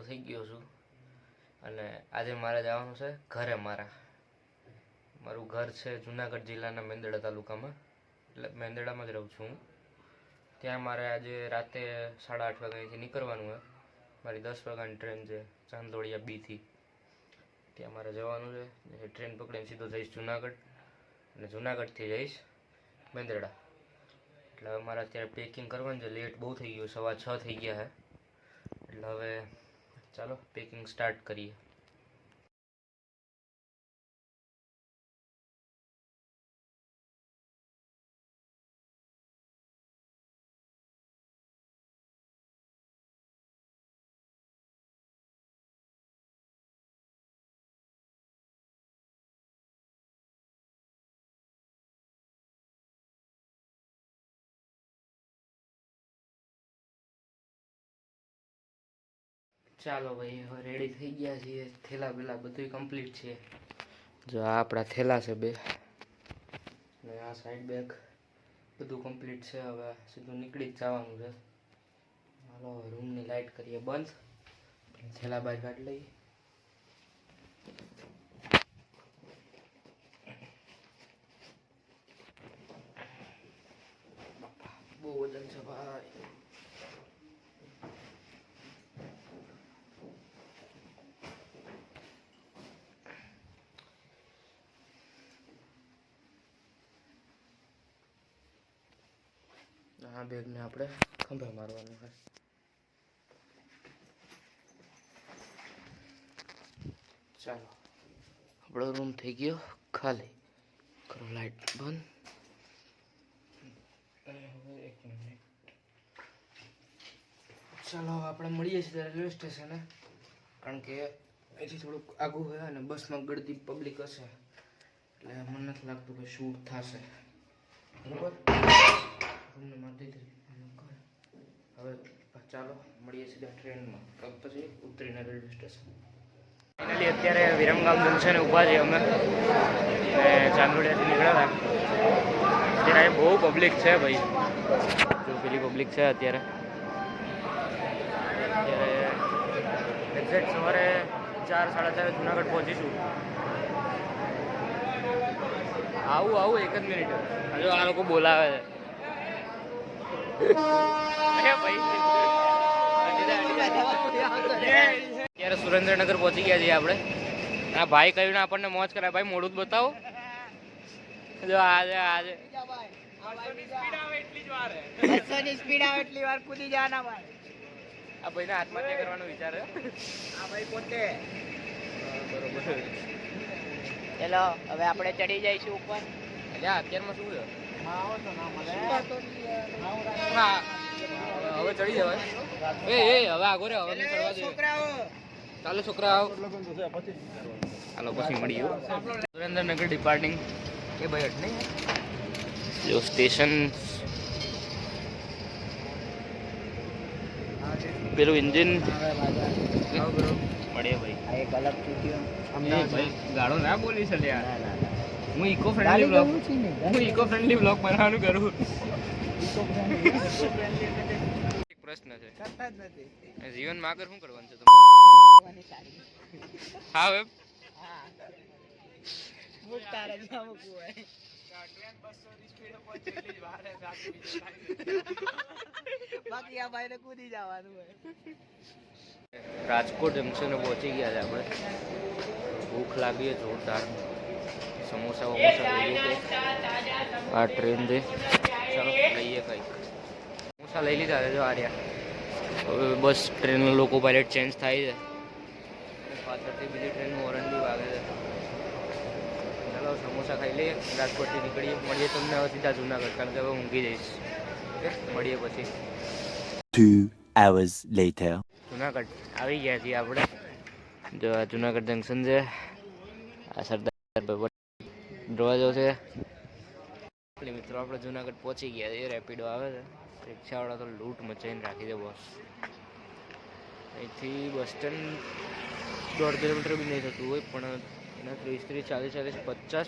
થઈ ગયો છું અને આજે મારે જવાનું છે ઘરે. મારું ઘર છે જુનાગઢ જિલ્લાના મેંદરડા તાલુકામાં, એટલે મેંદરડામાં જ રહું છું હું. ત્યાં મારે આજે રાતે 8:30 વાગ્યાથી નીકળવાનું હોય. મારી 10 વાગ્યાની ટ્રેન છે ચાંદોડિયા બીથી. ત્યાં મારે જવાનું છે. ટ્રેન પકડીને સીધો જઈશ જુનાગઢ અને જુનાગઢથી જઈશ મેંદરડા. એટલે હવે મારે અત્યારે પેકિંગ કરવાનું છે. લેટ બહુ થઈ ગયું, 6:15 થઈ ગયા છે. એટલે હવે ચાલો પેકિંગ સ્ટાર્ટ કરીએ. ચાલો ભાઈ, હવે રેડી થઈ ગયા છીએ. થેલા બેલા બધું કમ્પ્લીટ છે. જો આ આપણા થેલા છે 2 ને આ સાઈડ બેગ બધું કમ્પ્લીટ છે. હવે સીધું નીકળી જ જવાનું છે. હાલો રૂમની લાઇટ કરીએ બંધ, થેલા બહાર કાઢી લઈએ. બહુ વજન છે ભાઈ. આ બેગને આપણે ખંભે મારવાનું છે. ચાલો આપણો રૂમ થઈ ગયો ખાલી. કરો લાઈટ બંધ. એક મિનિટ. ચાલો આપણે મળીએ છીએ રેલવે સ્ટેશને, કારણ કે અહીંથી થોડુંક આગું હોય અને બસમાં ગળદી પબ્લિક હશે, એટલે મને નથી લાગતું કે શૂટ થશે. બરાબર, રૂમને મારી દીધી. હવે ચાલો મળીએ સીધા ટ્રેનમાં, પછી ઉતરીને રેલવે સ્ટેશન. ફાઇનલી અત્યારે વિરમગામ જંકશને ઊભા છીએ અમે, અને ચાંદોડિયાથી નીકળ્યા હતા. અત્યારે બહુ પબ્લિક છે ભાઈ, જો પેલી પબ્લિક છે અત્યારે એક્ઝેક્ટ સવારે 4-4:30 જુનાગઢ પહોંચીશું. આવું 1 જ મિનિટ. હજુ આ લોકો બોલાવે છે. અત્યારે સુરેન્દ્રનગર પહોંચી ગયા છીએ આપણે. આ ભાઈ કહ્યું ને આપણને મોજ કરાય. ભાઈ મોડું જ બતાવો. જો આજે સ્પીડ આવે એટલી વાર કૂદી જવાના ભાઈ. આ ભાઈને આત્મહત્યા કરવાનો વિચાર છે. આ ભાઈ પોતે બરોબર. ચલો હવે આપણે ચડી જઈશું ઉપર. એટલે અત્યારમાં શું છે? હા હવે ચડી જવાય. એ હવે આગો રે, હવે ચડવા દે. ચાલો છોકરાઓ, ચાલો પછી મળીએ. સુરેન્દ્રનગર ડિપાર્ટિંગ એ ભાઈ હટ નહીં. જો સ્ટેશન પેલું એન્જિન મળે ભાઈ. એક અલગ ચૂક્યો ભાઈ ગાડો ના બોલી છે યાર. હું ઇકો ફ્રેન્ડલી બ્લોગ બનાવવાનું કરું. એક પ્રશ્ન છે, જીવનમાં આગળ શું કરવાનું છે તમારે? હા વેબ બાકી આ ભાઈને કૂદી જવાનું હોય. રાજકોટ જંકશને પહોંચી ગયા છે આપણે. ભૂખ લાગી છે જોરદાર. સમોસા લઈએ. આ ટ્રેન છે, ચાલો લઈએ કંઈક. સમોસા લઈ લીધા છે જો આર્યા. હવે બસ ટ્રેનના લોકો પાયલટ ચેન્જ થાય છે. પાછળથી બીજી ટ્રેનનું હોર્ન બી વાગે છે. ચાલો સમોસા ખાઈ લઈએ, રાજકોટથી નીકળીએ. મળીએ તમને હવે સીધા જુનાગઢ, કારણ કે હવે ઊંઘી જઈશ. ઓકે, મળીએ પછી. 2 hours later. જુનાગઢ આવી ગયા છીએ આપણે. જો આ જુનાગઢ જંકશન છે. આ સરદાર દરવાજો છે. મિત્રો આપણે જુનાગઢ પહોંચી ગયા છીએ. રેપિડો આવે છે. રિક્ષાવાળા તો લૂંટ મચાઈને રાખી દે બોસ. અહીંથી બસ સ્ટેન્ડ 1.5 કિલોમીટર બી નહીં થતું હોય, પણ એના 30, 40,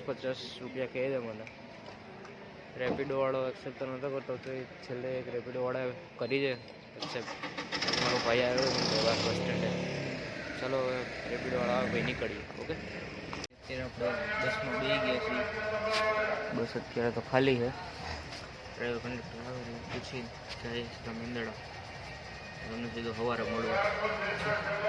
50 રૂપિયા કહે છે મને. રેપિડોવાળો એક્સેપ્ટ તો નહોતો કરતો, તો છેલ્લે એક રેપિડોવાળા કરી છે એક્સેપ્ટ. મારો ભાઈ આવ્યો બસ સ્ટેન્ડે. ચાલો હવે રેપિડોવાળા આવે ભાઈ નીકળીએ. ઓકે, અત્યારે આપણે બસમાં બેસી ગયા છીએ. બસ અત્યારે તો ખાલી છે. ડ્રાઈવર કંડક્ટર આવે પૂછી જાય મેંદડા તમને સીધો સવારે મળવા.